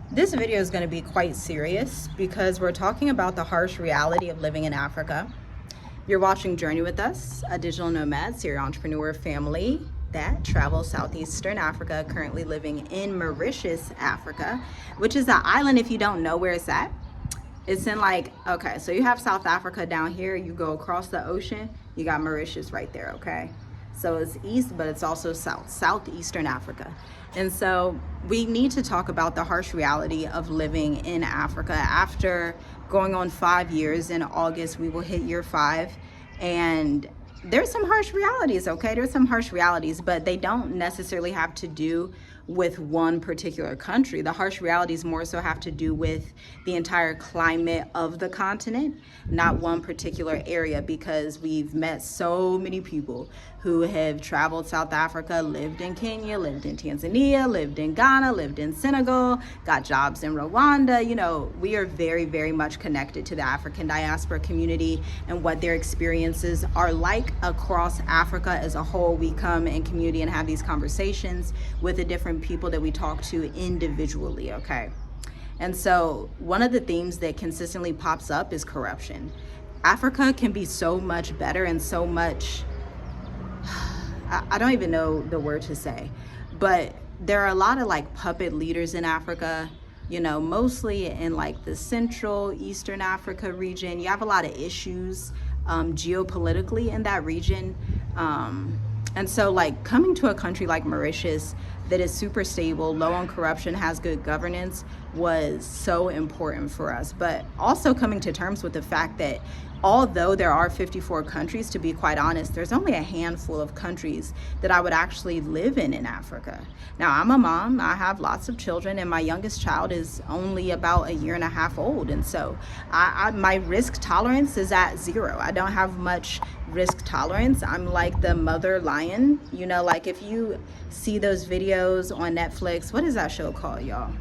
This video is going to be quite serious because we're talking about the harsh reality of living in Africa. You're watching Journey with Us, a digital nomad serial entrepreneur family that travels Southeastern Africa, currently living in Mauritius, Africa, which is an island if you don't know where it's at. It's in okay, so you have South Africa down here, you go across the ocean, you got Mauritius right there, okay? So it's east, but it's also southeastern Africa. And so we need to talk about the harsh reality of living in Africa. After going on 5 years, in August, we will hit year 5. And there's some harsh realities, okay? There's some harsh realities, but they don't necessarily have to do with one particular country. The harsh realities more so have to do with the entire climate of the continent, not one particular area, because we've met so many people who have traveled South Africa, lived in Kenya, lived in Tanzania, lived in Ghana, lived in Senegal, got jobs in Rwanda. You know, we are very, very much connected to the African diaspora community and what their experiences are like across Africa as a whole. We come in community and have these conversations with the different people that we talk to individually, okay? And so one of the themes that consistently pops up is corruption. Africa can be so much better and so much, I don't even know the word to say, but there are a lot of puppet leaders in Africa, you know, mostly in the Central Eastern Africa region. You have a lot of issues geopolitically in that region. And so coming to a country like Mauritius that is super stable, low on corruption, has good governance was so important for us. But also coming to terms with the fact that although there are 54 countries, to be quite honest, there's only a handful of countries that I would actually live in Africa. Now, I'm a mom, I have lots of children, and my youngest child is only about 1.5 years old. And so my risk tolerance is at 0. I don't have much risk tolerance. I'm like the mother lion, you know, if you see those videos on Netflix, what is that show called, y'all?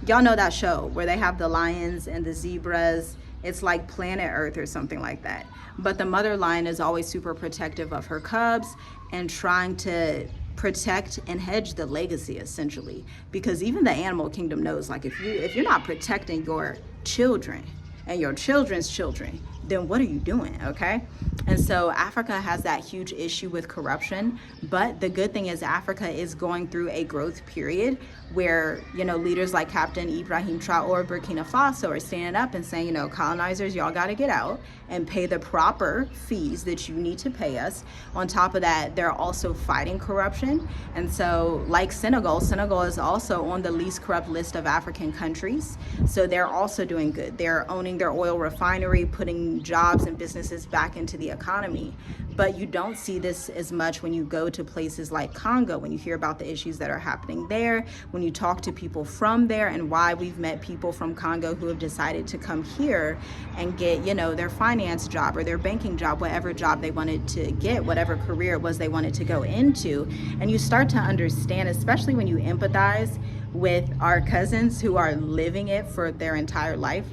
Y'all know that show where they have the lions and the zebras. It's like Planet Earth or something like that. But the mother lion is always super protective of her cubs and trying to protect and hedge the legacy, essentially. Because even the animal kingdom knows, if you're not protecting your children and your children's children, then what are you doing, okay? And so Africa has that huge issue with corruption, but the good thing is Africa is going through a growth period where, you know, leaders like Captain Ibrahim Traore, Burkina Faso, are standing up and saying, you know, colonizers, y'all gotta get out and pay the proper fees that you need to pay us. On top of that, they're also fighting corruption. And so Senegal is also on the least corrupt list of African countries. So they're also doing good. They're owning their oil refinery, putting jobs and businesses back into the economy. But you don't see this as much when you go to places like Congo, when you hear about the issues that are happening there, when you talk to people from there, and why we've met people from Congo who have decided to come here and get, you know, their finance job or their banking job, whatever job they wanted to get, whatever career it was they wanted to go into. And you start to understand, especially when you empathize with our cousins who are living it for their entire life.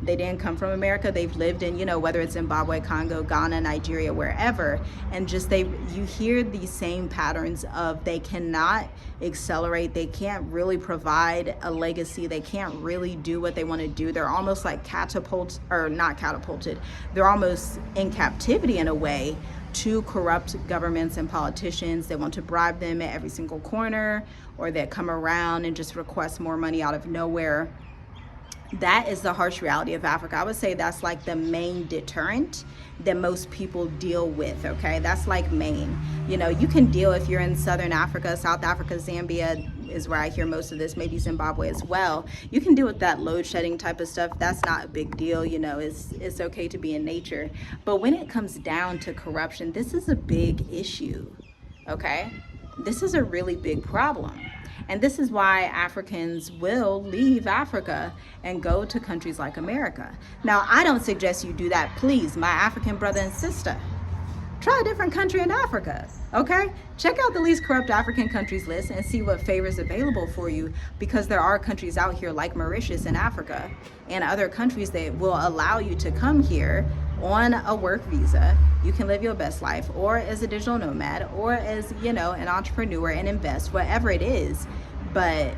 They didn't come from America. They've lived in, you know, whether it's Zimbabwe, Congo, Ghana, Nigeria, wherever. And you hear these same patterns of they cannot accelerate. They can't really provide a legacy. They can't really do what they want to do. They're almost not catapulted. They're almost in captivity in a way to corrupt governments and politicians that want to bribe them at every single corner, or that come around and just request more money out of nowhere. That is the harsh reality of Africa. I would say that's the main deterrent that most people deal with, okay? That's main. You know, you can deal if you're in Southern Africa, South Africa, Zambia is where I hear most of this, maybe Zimbabwe as well. You can deal with that load shedding type of stuff. That's not a big deal, you know, it's okay to be in nature. But when it comes down to corruption, this is a big issue, okay? This is a really big problem. And this is why Africans will leave Africa and go to countries like America. Now, I don't suggest you do that. Please, my African brother and sister, try a different country in Africa, okay? Check out the least corrupt African countries list and see what favors available for you, because there are countries out here like Mauritius in Africa and other countries that will allow you to come here on a work visa. You can live your best life, or as a digital nomad, or as, you know, an entrepreneur and invest, whatever it is. But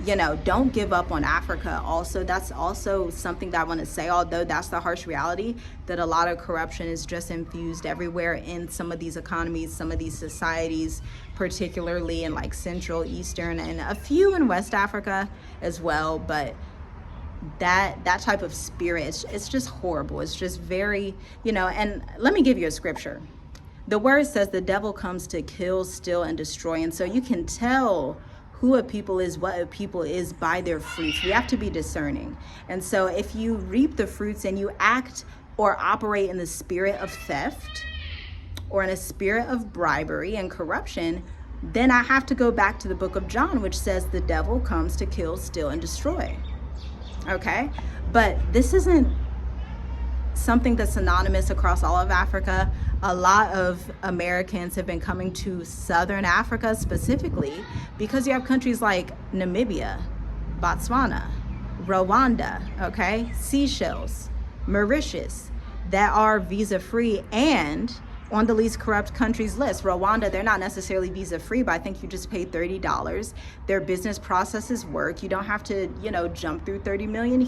don't give up on Africa. Also, that's also something that I want to say, although that's the harsh reality, that a lot of corruption is just infused everywhere in some of these economies, some of these societies, particularly in like Central, Eastern, and a few in West Africa as well. But that type of spirit, it's just horrible. It's just very, and let me give you a scripture. The word says the devil comes to kill, steal, and destroy. And so you can tell who a people is, what a people is by their fruits. We have to be discerning. And so if you reap the fruits and you act or operate in the spirit of theft or in a spirit of bribery and corruption, then I have to go back to the book of John, which says the devil comes to kill, steal, and destroy. Okay? But this isn't something that's synonymous across all of Africa. A lot of Americans have been coming to Southern Africa specifically because you have countries like Namibia, Botswana, Rwanda, okay, Seychelles, Mauritius, that are visa-free and on the least corrupt countries list. Rwanda, they're not necessarily visa-free, but I think you just pay $30. Their business processes work. You don't have to, jump through 30 million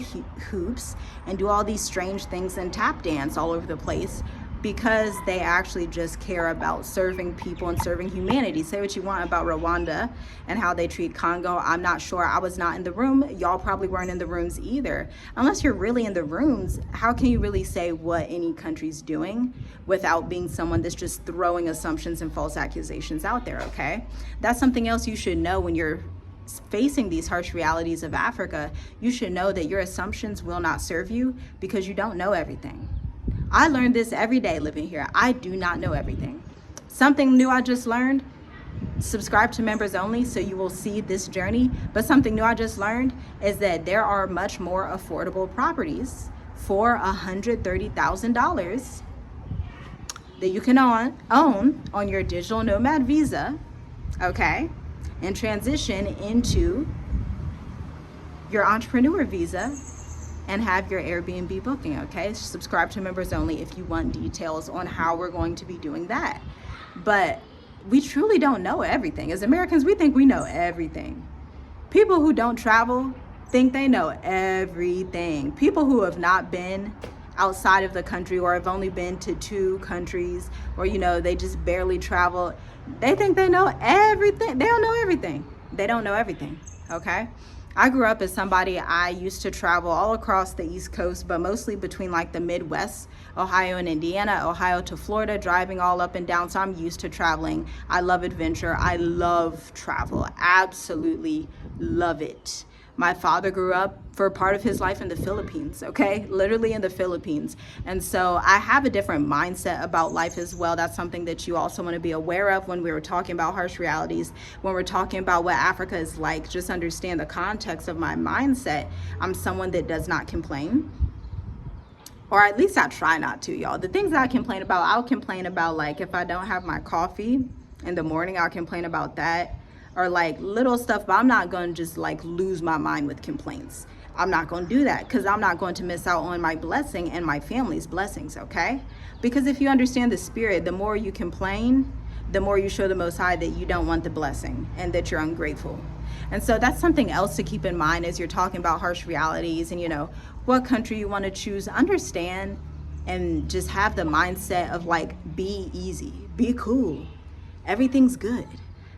hoops and do all these strange things and tap dance all over the place, because they actually just care about serving people and serving humanity. Say what you want about Rwanda and how they treat Congo. I'm not sure. I was not in the room. Y'all probably weren't in the rooms either. Unless you're really in the rooms, how can you really say what any country's doing without being someone that's just throwing assumptions and false accusations out there, okay? That's something else you should know when you're facing these harsh realities of Africa. You should know that your assumptions will not serve you because you don't know everything. I learned this every day living here. I do not know everything. Something new I just learned, subscribe to members only so you will see this journey. But something new I just learned is that there are much more affordable properties for $130,000 that you can own on your digital nomad visa, okay, and transition into your entrepreneur visa and have your Airbnb booking, okay? Subscribe to members only if you want details on how we're going to be doing that. But we truly don't know everything. As Americans, we think we know everything. People who don't travel think they know everything. People who have not been outside of the country or have only been to 2 countries or, they just barely travel, they think they know everything. They don't know everything. They don't know everything, okay? I grew up as somebody, I used to travel all across the East Coast, but mostly between like the Midwest, Ohio and Indiana, Ohio to Florida, driving all up and down. So I'm used to traveling. I love adventure. I love travel. Absolutely love it. My father grew up for part of his life in the Philippines, okay? Literally in the Philippines. And so I have a different mindset about life as well. That's something that you also want to be aware of when we were talking about harsh realities. When we're talking about what Africa is like, just understand the context of my mindset. I'm someone that does not complain. Or at least I try not to, y'all. The things that I complain about, I'll complain about like if I don't have my coffee in the morning, I'll complain about that. Or like little stuff, but I'm not going to just like lose my mind with complaints. I'm not going to do that because I'm not going to miss out on my blessing and my family's blessings, okay? Because if you understand the spirit, the more you complain, the more you show the Most High that you don't want the blessing and that you're ungrateful. And so that's something else to keep in mind as you're talking about harsh realities and, what country you want to choose. Understand and just have the mindset of like, be easy, be cool. Everything's good.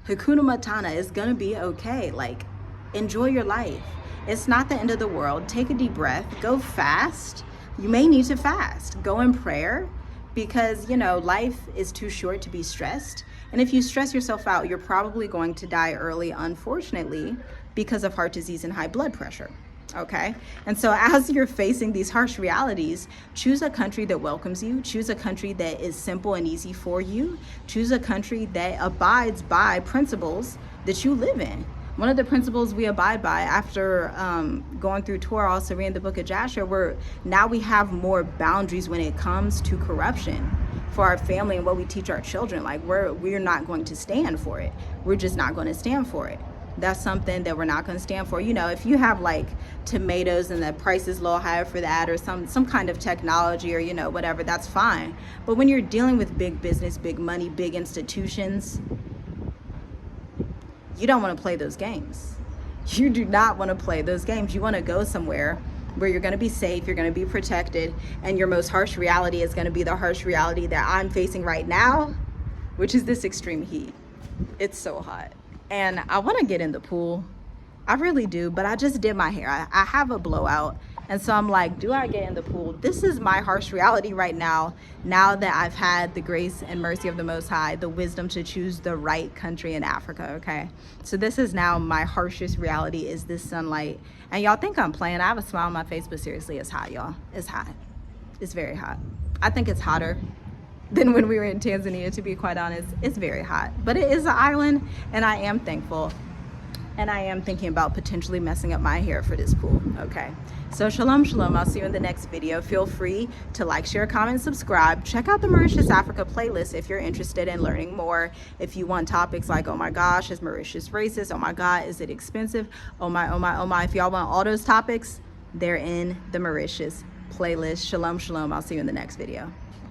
Hakuna Matata is gonna be okay. Like, enjoy your life. It's not the end of the world. Take a deep breath, go fast. You may need to fast, go in prayer because, life is too short to be stressed. And if you stress yourself out, you're probably going to die early, unfortunately, because of heart disease and high blood pressure. Okay. And so as you're facing these harsh realities, choose a country that welcomes you, choose a country that is simple and easy for you, choose a country that abides by principles that you live in. One of the principles we abide by after going through Torah, also reading the book of Jasher, now we have more boundaries when it comes to corruption for our family and what we teach our children. Like we're not going to stand for it. We're just not going to stand for it. That's something that we're not going to stand for. If you have like tomatoes and the price is a little higher for that or some kind of technology or, whatever, that's fine. But when you're dealing with big business, big money, big institutions, you don't want to play those games. You do not want to play those games. You want to go somewhere where you're going to be safe, you're going to be protected, and your most harsh reality is going to be the harsh reality that I'm facing right now, which is this extreme heat. It's so hot. And I want to get in the pool. I really do, but I just did my hair. I have a blowout. And so I'm like, do I get in the pool? This is my harsh reality right now that I've had the grace and mercy of the Most High, the wisdom to choose the right country in Africa, okay? So this is now my harshest reality, is this sunlight. And y'all think I'm playing. I have a smile on my face, but seriously, it's hot, y'all. It's hot. It's very hot. I think it's hotter than when we were in Tanzania, to be quite honest. It's very hot, but it is an island, and I am thankful. And I am thinking about potentially messing up my hair for this pool, okay? So shalom, shalom. I'll see you in the next video. Feel free to like, share, comment, subscribe. Check out the Mauritius Africa playlist if you're interested in learning more. If you want topics like, oh my gosh, is Mauritius racist? Oh my God, is it expensive? Oh my, oh my, oh my. If y'all want all those topics, they're in the Mauritius playlist. Shalom, shalom. I'll see you in the next video.